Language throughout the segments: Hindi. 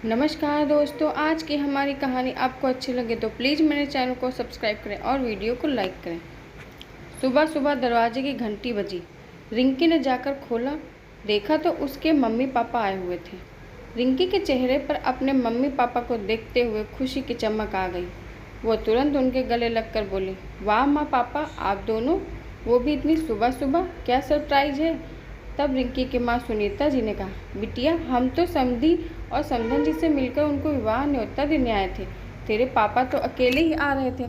नमस्कार दोस्तों, आज की हमारी कहानी आपको अच्छी लगे तो प्लीज़ मेरे चैनल को सब्सक्राइब करें और वीडियो को लाइक करें। सुबह सुबह दरवाजे की घंटी बजी। रिंकी ने जाकर खोला, देखा तो उसके मम्मी पापा आए हुए थे। रिंकी के चेहरे पर अपने मम्मी पापा को देखते हुए खुशी की चमक आ गई। वो तुरंत उनके गले लगकर बोली, वाह माँ पापा, आप दोनों, वो भी इतनी सुबह सुबह, क्या सरप्राइज है। तब रिंकी की माँ सुनीता जी ने कहा, बिटिया हम तो समधी और समधन जी से मिलकर उनको विवाह न्योता देने आए थे। तेरे पापा तो अकेले ही आ रहे थे,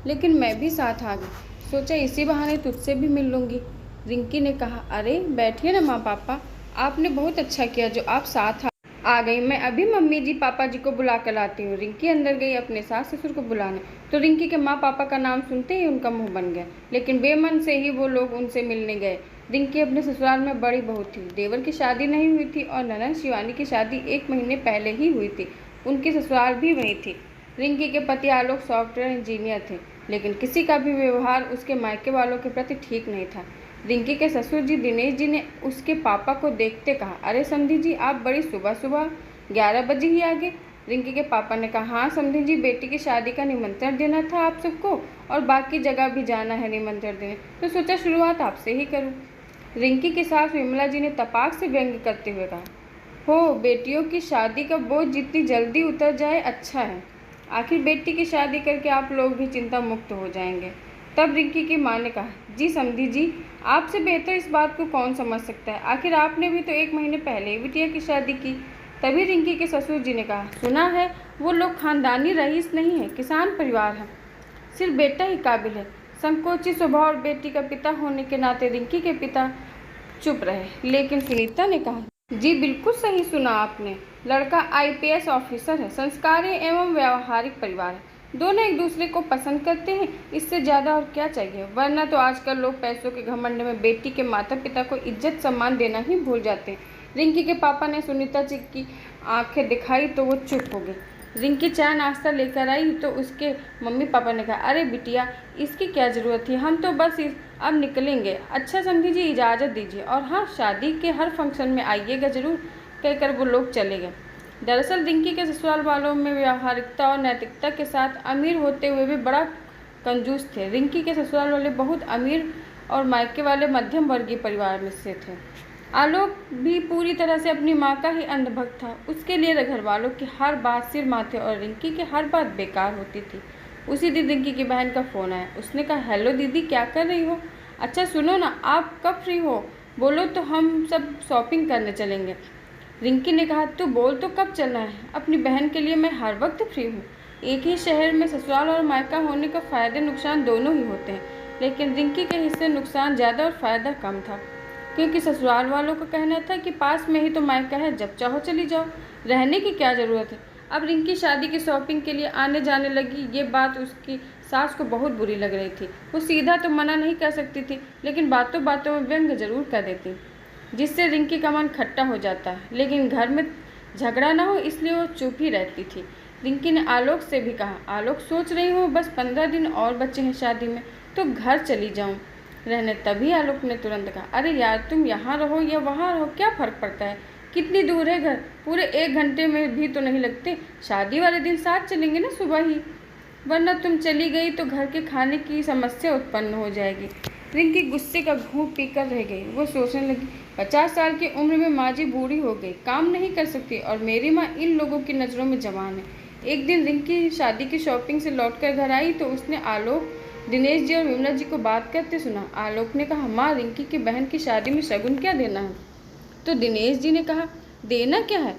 लेकिन मैं भी साथ आ गई। सोचा इसी बहाने तुझसे भी मिल लूँगी। रिंकी ने कहा, अरे बैठिए ना माँ पापा, आपने बहुत अच्छा किया जो आप साथ आ गई। मैं अभी मम्मी जी पापा जी को बुला कर लाती हूँ। रिंकी अंदर गई अपने सास ससुर को बुलाने, तो रिंकी के माँ पापा का नाम सुनते ही उनका मुंह बन गया, लेकिन बेमन से ही वो लोग उनसे मिलने गए। रिंकी अपने ससुराल में बड़ी बहू थी। देवर की शादी नहीं हुई थी और ननद शिवानी की शादी 1 महीने पहले ही हुई थी। उनकी ससुराल भी वही थी। रिंकी के पति आलोक सॉफ्टवेयर इंजीनियर थे, लेकिन किसी का भी व्यवहार उसके मायके वालों के प्रति ठीक नहीं था। रिंकी के ससुर जी दिनेश जी ने उसके पापा को देखते कहा, अरे समधी जी, आप बड़ी सुबह सुबह 11 बजे ही आ गए। रिंकी के पापा ने कहा, हाँ समधी जी, बेटी की शादी का निमंत्रण देना था आप सबको और बाकी जगह भी जाना है निमंत्रण देने, तो सोचा शुरुआत आपसे ही करूँ। रिंकी की सास विमला जी ने तपाक से व्यंग करते हुए कहा, हो, बेटियों की शादी का बोझ जितनी जल्दी उतर जाए अच्छा है। आखिर बेटी की शादी करके आप लोग भी चिंता मुक्त हो जाएंगे। तब रिंकी की माँ ने कहा, जी समधी जी, आपसे बेहतर इस बात को कौन समझ सकता है। आखिर आपने भी तो 1 महीने पहले ही बिटिया की शादी की। तभी रिंकी के ससुर जी ने कहा, सुना है वो लोग खानदानी रईस नहीं है, किसान परिवार है, सिर्फ बेटा ही काबिल है। संकोची स्वभाव और बेटी का पिता होने के नाते रिंकी के पिता चुप रहे, लेकिन सुनीता ने कहा, जी बिल्कुल सही सुना आपने, लड़का आईपीएस ऑफिसर है, संस्कारी एवं व्यावहारिक परिवार है, दोनों एक दूसरे को पसंद करते हैं, इससे ज़्यादा और क्या चाहिए। वरना तो आजकल लोग पैसों के घमंड में बेटी के माता पिता को इज्जत सम्मान देना ही भूल जाते हैं। रिंकी के पापा ने सुनीता जी की आंखें दिखाई तो वो चुप हो गई। रिंकी चाय नाश्ता लेकर आई तो उसके मम्मी पापा ने कहा, अरे बिटिया, इसकी क्या ज़रूरत थी, हम तो बस अब निकलेंगे। अच्छा समझी जी, इजाज़त दीजिए, और हाँ, शादी के हर फंक्शन में आइएगा ज़रूर, कहकर वो लोग चले गए। दरअसल रिंकी के ससुराल वालों में व्यावहारिकता और नैतिकता के साथ अमीर होते हुए भी बड़ा कंजूस थे। रिंकी के ससुराल वाले बहुत अमीर और मायके वाले मध्यम वर्गीय परिवार में से थे। आलोक भी पूरी तरह से अपनी माँ का ही अंधभक्त था। उसके लिए घर वालों की हर बात सिर माथे और रिंकी की हर बात बेकार होती थी। उसी दिन रिंकी की बहन का फ़ोन आया। उसने कहा, हेलो दीदी, क्या कर रही हो? अच्छा सुनो ना, आप कब फ्री हो? बोलो तो हम सब शॉपिंग करने चलेंगे। रिंकी ने कहा, तू बोल तो कब चलना है? अपनी बहन के लिए मैं हर वक्त फ्री हूँ। एक ही शहर में ससुराल और मायका होने का फ़ायदे नुकसान दोनों ही होते हैं, लेकिन रिंकी के हिस्से नुकसान ज़्यादा और फ़ायदा कम था, क्योंकि ससुराल वालों का कहना था कि पास में ही तो मायका है, जब चाहो चली जाओ, रहने की क्या ज़रूरत है। अब रिंकी शादी की शॉपिंग के लिए आने जाने लगी, ये बात उसकी सास को बहुत बुरी लग रही थी। वो सीधा तो मना नहीं कर सकती थी, लेकिन बातों बातों में व्यंग जरूर कर देती, जिससे रिंकी का मन खट्टा हो जाता, लेकिन घर में झगड़ा ना हो इसलिए वो चुप ही रहती थी। रिंकी ने आलोक से भी कहा, आलोक, सोच रही हूँ बस 15 दिन और बचे हैं शादी में, तो घर चली जाऊँ रहने। तभी आलोक ने तुरंत कहा, अरे यार, तुम यहाँ रहो या वहाँ रहो, क्या फ़र्क पड़ता है, कितनी दूर है घर, पूरे 1 घंटे में भी तो नहीं लगते। शादी वाले दिन साथ चलेंगे ना सुबह ही, वरना तुम चली गई तो घर के खाने की समस्या उत्पन्न हो जाएगी। रिंकी गुस्से का घूंट पीकर रह गई। वो सोचने लगी, 50 साल की उम्र में माँ जी बूढ़ी हो गई, काम नहीं कर सकती, और मेरी माँ इन लोगों की नज़रों में जवान है। एक दिन रिंकी शादी की शॉपिंग से लौटकर घर आई तो उसने आलोक, दिनेश जी और विमला जी को बात करते सुना। आलोक ने कहा, माँ, रिंकी की बहन की शादी में शगुन क्या देना है? तो दिनेश जी ने कहा, देना क्या है,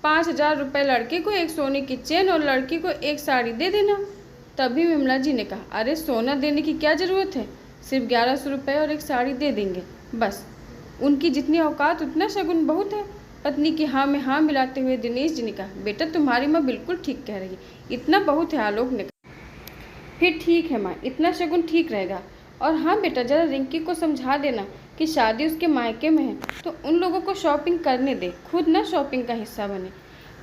5,000 रुपये लड़के को, एक सोने की चेन और लड़की को एक साड़ी दे देना। तभी विमला जी ने कहा, अरे सोना देने की क्या ज़रूरत है, सिर्फ 1100 रुपये और एक साड़ी दे देंगे, बस। उनकी जितनी औकात उतना शगुन बहुत है। पत्नी की हाँ में हाँ मिलाते हुए दिनेश जी ने कहा, बेटा तुम्हारी माँ बिल्कुल ठीक कह रही है, इतना बहुत है। आलोक ने कहा, फिर ठीक है माँ, इतना शगुन ठीक रहेगा। और हाँ बेटा, ज़रा रिंकी को समझा देना कि शादी उसके मायके में है तो उन लोगों को शॉपिंग करने दे, खुद ना शॉपिंग का हिस्सा बने।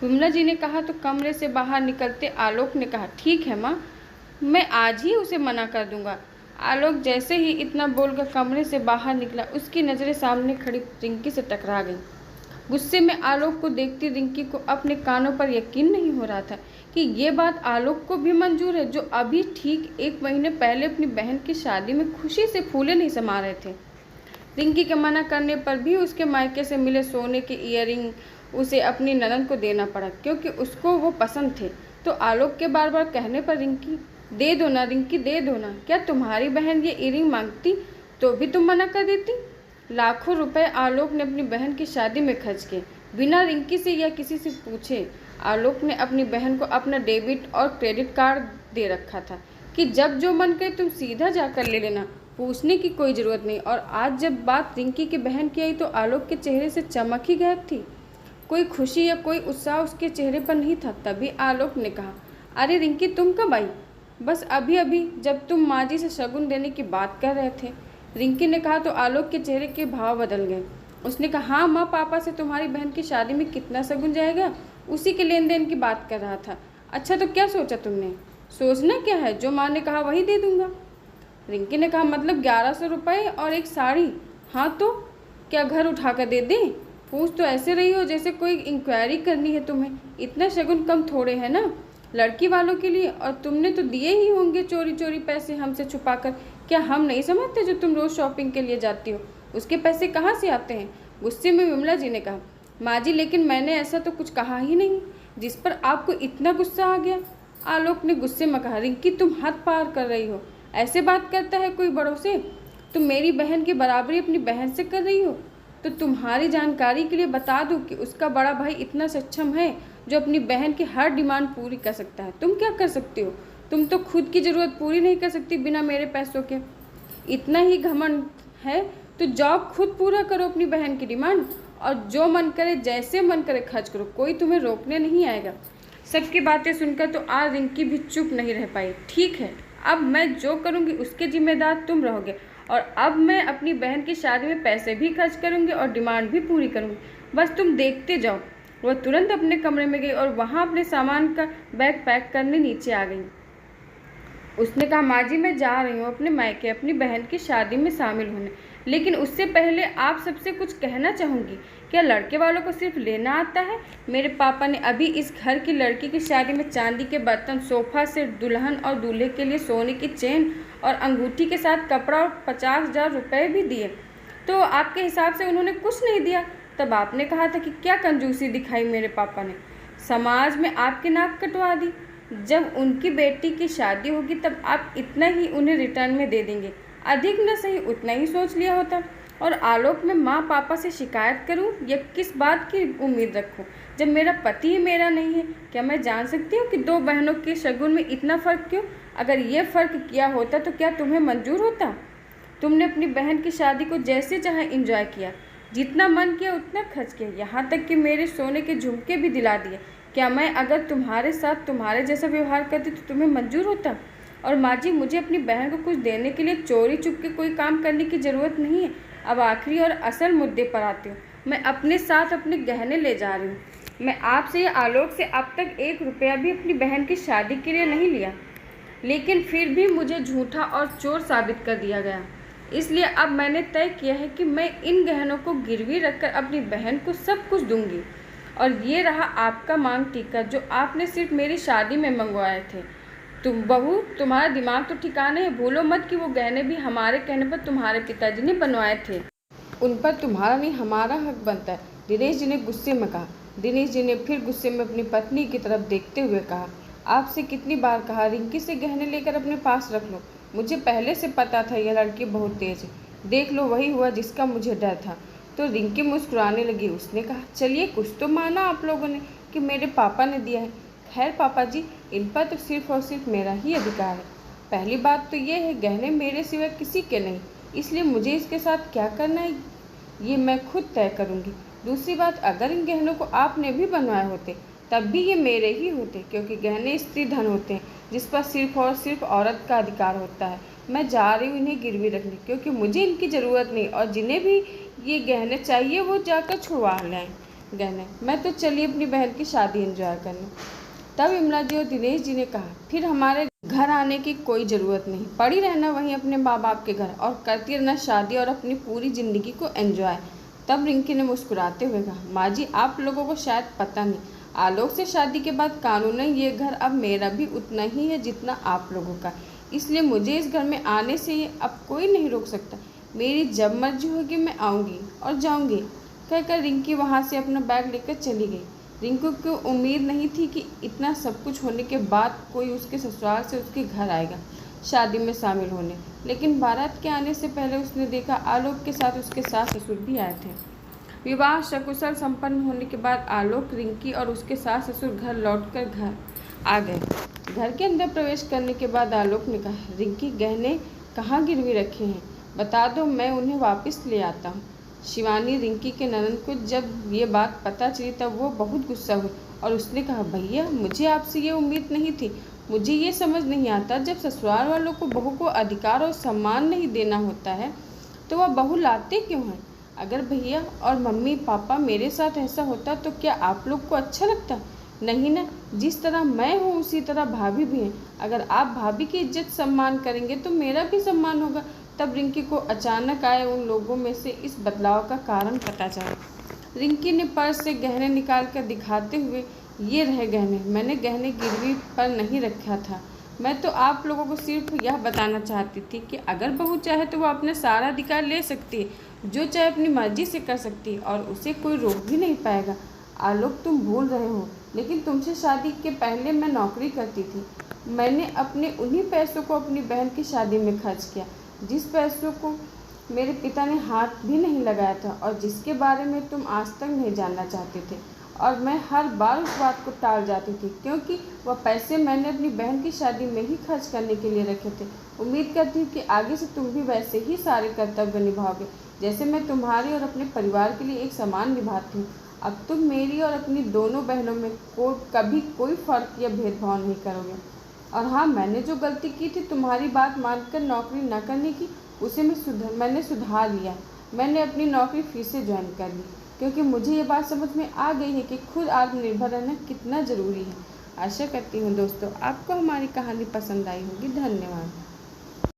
विमला जी ने कहा तो कमरे से बाहर निकलते आलोक ने कहा, ठीक है माँ, मैं आज ही उसे मना कर दूंगा। आलोक जैसे ही इतना बोलकर कमरे से बाहर निकला, उसकी नज़रें सामने खड़ी रिंकी से टकरा गईं। गुस्से में आलोक को देखती रिंकी को अपने कानों पर यकीन नहीं हो रहा था कि ये बात आलोक को भी मंजूर है, जो अभी ठीक 1 महीने पहले अपनी बहन की शादी में खुशी से फूले नहीं समा रहे थे। रिंकी के मना करने पर भी उसके मायके से मिले सोने के ईयरिंग उसे अपनी ननद को देना पड़ा, क्योंकि उसको वो पसंद थे। तो आलोक के बार बार कहने पर रिंकी, दे दो ना रिंकी, दे दो ना। क्या तुम्हारी बहन ये ईयरिंग मांगती तो भी तुम मना कर देती? लाखों रुपए आलोक ने अपनी बहन की शादी में खर्च किए, बिना रिंकी से या किसी से पूछे। आलोक ने अपनी बहन को अपना डेबिट और क्रेडिट कार्ड दे रखा था कि जब जो मन करे तुम सीधा जाकर ले लेना, पूछने की कोई ज़रूरत नहीं। और आज जब बात रिंकी की बहन की आई तो आलोक के चेहरे से चमक ही गायब थी। कोई खुशी या कोई उत्साह उसके चेहरे पर नहीं था। तभी आलोक ने कहा, अरे रिंकी, तुम कब आई? बस अभी अभी, जब तुम माँ जी से शगुन देने की बात कर रहे थे। रिंकी ने कहा तो आलोक के चेहरे के भाव बदल गए। उसने कहा, हाँ माँ, पापा से तुम्हारी बहन की शादी में कितना शगुन जाएगा, उसी के लेन देन की बात कर रहा था। अच्छा, तो क्या सोचा तुमने? सोचना क्या है, जो माँ ने कहा वही दे दूंगा। रिंकी ने कहा, मतलब 1100 रुपये और एक साड़ी? हाँ तो क्या घर उठा कर दे दें? पूछ तो ऐसे रही हो जैसे कोई इंक्वायरी करनी है तुम्हें। इतना शगुन कम थोड़े है ना लड़की वालों के लिए। और तुमने तो दिए ही होंगे चोरी चोरी पैसे हमसे छुपा कर। क्या हम नहीं समझते जो तुम रोज़ शॉपिंग के लिए जाती हो उसके पैसे कहाँ से आते हैं? गुस्से में विमला जी ने कहा, माँ जी, लेकिन मैंने ऐसा तो कुछ कहा ही नहीं जिस पर आपको इतना गुस्सा आ गया। आलोक ने गुस्से में कहा, रिंकी, तुम हद पार कर रही हो। ऐसे बात करता है कोई बड़ों से? तुम मेरी बहन की बराबरी अपनी बहन से कर रही हो। तो तुम्हारी जानकारी के लिए बता दूं कि उसका बड़ा भाई इतना सक्षम है जो अपनी बहन की हर डिमांड पूरी कर सकता है। तुम क्या कर सकती हो? तुम तो खुद की ज़रूरत पूरी नहीं कर सकती बिना मेरे पैसों के। इतना ही घमंड है तो जॉब खुद पूरा करो अपनी बहन की डिमांड, और जो मन करे जैसे मन करे खर्च करो, कोई तुम्हें रोकने नहीं आएगा। सबकी बातें सुनकर तो आज रिंकी भी चुप नहीं रह पाई। ठीक है, अब मैं जो करूँगी उसके जिम्मेदार तुम रहोगे, और अब मैं अपनी बहन की शादी में पैसे भी खर्च करूँगी और डिमांड भी पूरी करूँगी। बस तुम देखते जाओ। वह तुरंत अपने कमरे में गई और वहाँ अपने सामान का बैग पैक करने नीचे आ गई। उसने कहा, माँ जी, मैं जा रही हूँ अपने मायके अपनी बहन की शादी में शामिल होने, लेकिन उससे पहले आप सबसे कुछ कहना चाहूँगी। क्या लड़के वालों को सिर्फ लेना आता है? मेरे पापा ने अभी इस घर की लड़की की शादी में चांदी के बर्तन, सोफ़ा सेट, दुल्हन और दूल्हे के लिए सोने की चेन और अंगूठी के साथ कपड़ा और 50,000 रुपये भी दिए। तो आपके हिसाब से उन्होंने कुछ नहीं दिया। तब आपने कहा था कि क्या कंजूसी दिखाई मेरे पापा ने। समाज में आपकी नाक कटवा दी। जब उनकी बेटी की शादी होगी तब आप इतना ही उन्हें रिटर्न में दे देंगे। अधिक न सही उतना ही सोच लिया होता। और आलोक, मैं माँ पापा से शिकायत करूँ या किस बात की उम्मीद रखूँ जब मेरा पति ही मेरा नहीं है? क्या मैं जान सकती हूँ कि 2 बहनों के शगुन में इतना फ़र्क क्यों? अगर ये फ़र्क किया होता तो क्या तुम्हें मंजूर होता? तुमने अपनी बहन की शादी को जैसे चाहे एंजॉय किया, जितना मन किया उतना खर्च किया, यहाँ तक कि मेरे सोने के झुमके भी दिला दिए। क्या मैं अगर तुम्हारे साथ तुम्हारे जैसा व्यवहार करती तो तुम्हें मंजूर होता? और माँ जी, मुझे अपनी बहन को कुछ देने के लिए चोरी चुप के कोई काम करने की ज़रूरत नहीं है। अब आखिरी और असल मुद्दे पर आती हूँ। मैं अपने साथ अपने गहने ले जा रही हूँ। मैं आपसे या आलोक से अब तक 1 रुपया भी अपनी बहन की शादी के लिए नहीं लिया, लेकिन फिर भी मुझे झूठा और चोर साबित कर दिया गया। इसलिए अब मैंने तय किया है कि मैं इन गहनों को गिरवी रखकर अपनी बहन को सब कुछ दूंगी। और ये रहा आपका मांग टीका जो आपने सिर्फ मेरी शादी में मंगवाए थे। तुम बहू, तुम्हारा दिमाग तो ठिकाने है। भूलो मत कि वो गहने भी हमारे कहने पर तुम्हारे पिताजी ने बनवाए थे। उन पर तुम्हारा नहीं हमारा हक बनता है। दिनेश जी ने गुस्से में कहा। दिनेश जी ने फिर गुस्से में अपनी पत्नी की तरफ देखते हुए कहा, आपसे कितनी बार कहा रिंकी से गहने लेकर अपने पास रख लो। मुझे पहले से पता था यह लड़की बहुत तेज है। देख लो, वही हुआ जिसका मुझे डर था। तो रिंकी मुस्कुराने लगी। उसने कहा, चलिए, कुछ तो माना आप लोगों ने कि मेरे पापा ने दिया है। खैर पापा जी, इन पर तो सिर्फ और सिर्फ मेरा ही अधिकार है। पहली बात तो ये है, गहने मेरे सिवा किसी के नहीं, इसलिए मुझे इसके साथ क्या करना है ये मैं खुद तय करूँगी। दूसरी बात, अगर इन गहनों को आपने भी बनवाए होते तब भी ये मेरे ही होते, क्योंकि गहने स्त्री धन होते हैं जिस पर सिर्फ और सिर्फ औरत का अधिकार होता है। मैं जा रही हूँ इन्हें गिरवी रखने, क्योंकि मुझे इनकी ज़रूरत नहीं, और जिन्हें भी ये गहने चाहिए वो जाकर छुड़वा लें गहने। मैं तो चलिए अपनी बहन की शादी एंजॉय करने। तब विमला जी और दिनेश जी ने कहा, फिर हमारे घर आने की कोई ज़रूरत नहीं, पड़ी रहना वहीं अपने माँ बाप के घर और करती रहना शादी और अपनी पूरी ज़िंदगी को एंजॉय। तब रिंकी ने मुस्कुराते हुए कहा, माँ जी आप लोगों को शायद पता नहीं, आलोक से शादी के बाद कानूनन ये घर अब मेरा भी उतना ही है जितना आप लोगों का, इसलिए मुझे इस घर में आने से ये अब कोई नहीं रोक सकता। मेरी जब मर्जी होगी मैं आऊँगी और जाऊँगी। कहकर रिंकी वहाँ से अपना बैग लेकर चली गई। रिंकू को उम्मीद नहीं थी कि इतना सब कुछ होने के बाद कोई उसके ससुराल से उसके घर आएगा शादी में शामिल होने, लेकिन बारात के आने से पहले उसने देखा आलोक के साथ उसके सास ससुर भी आए थे। विवाह सकुशल संपन्न होने के बाद आलोक, रिंकी और उसके सास ससुर घर लौटकर घर आ गए। घर के अंदर प्रवेश करने के बाद आलोक ने कहा, रिंकी गहने कहाँ गिरवी रखे हैं, बता दो मैं उन्हें वापस ले आता हूँ। शिवानी रिंकी के ननद को जब ये बात पता चली तब वो बहुत गुस्सा हुई और उसने कहा, भैया मुझे आपसे ये उम्मीद नहीं थी। मुझे ये समझ नहीं आता, जब ससुराल वालों को बहू को अधिकार और सम्मान नहीं देना होता है तो वह बहू लाते क्यों हैं? अगर भैया और मम्मी पापा मेरे साथ ऐसा होता तो क्या आप लोग को अच्छा लगता? नहीं ना, जिस तरह मैं हूँ उसी तरह भाभी भी हैं। अगर आप भाभी की इज्जत सम्मान करेंगे तो मेरा भी सम्मान होगा। तब रिंकी को अचानक आए उन लोगों में से इस बदलाव का कारण पता चला। रिंकी ने पर्स से गहने निकाल कर दिखाते हुए, ये रहे गहने, मैंने गहने गिरवी पर नहीं रखा था। मैं तो आप लोगों को सिर्फ यह बताना चाहती थी कि अगर बहू चाहे तो वह अपना सारा अधिकार ले सकती है, जो चाहे अपनी मर्जी से कर सकती है और उसे कोई रोक भी नहीं पाएगा। आलोक तुम भूल रहे हो, लेकिन तुमसे शादी के पहले मैं नौकरी करती थी। मैंने अपने उन्हीं पैसों को अपनी बहन की शादी में खर्च किया, जिस पैसों को मेरे पिता ने हाथ भी नहीं लगाया था और जिसके बारे में तुम आज तक नहीं जानना चाहते थे। और मैं हर बार उस बात को टाल जाती थी क्योंकि वह पैसे मैंने अपनी बहन की शादी में ही खर्च करने के लिए रखे थे। उम्मीद करती हूँ कि आगे से तुम भी वैसे ही सारे कर्तव्य निभाओगे जैसे मैं तुम्हारे और अपने परिवार के लिए एक समान निभाती हूँ। अब तुम मेरी और अपनी दोनों बहनों में कभी कोई फ़र्क या भेदभाव नहीं करोगे। और हाँ, मैंने जो गलती की थी तुम्हारी बात मानकर नौकरी न करने की, उसे मैंने सुधार लिया। मैंने अपनी नौकरी फिर से ज्वाइन कर ली क्योंकि मुझे ये बात समझ में आ गई है कि खुद आत्मनिर्भर रहना कितना ज़रूरी है। आशा करती हूँ दोस्तों आपको हमारी कहानी पसंद आई होगी। धन्यवाद।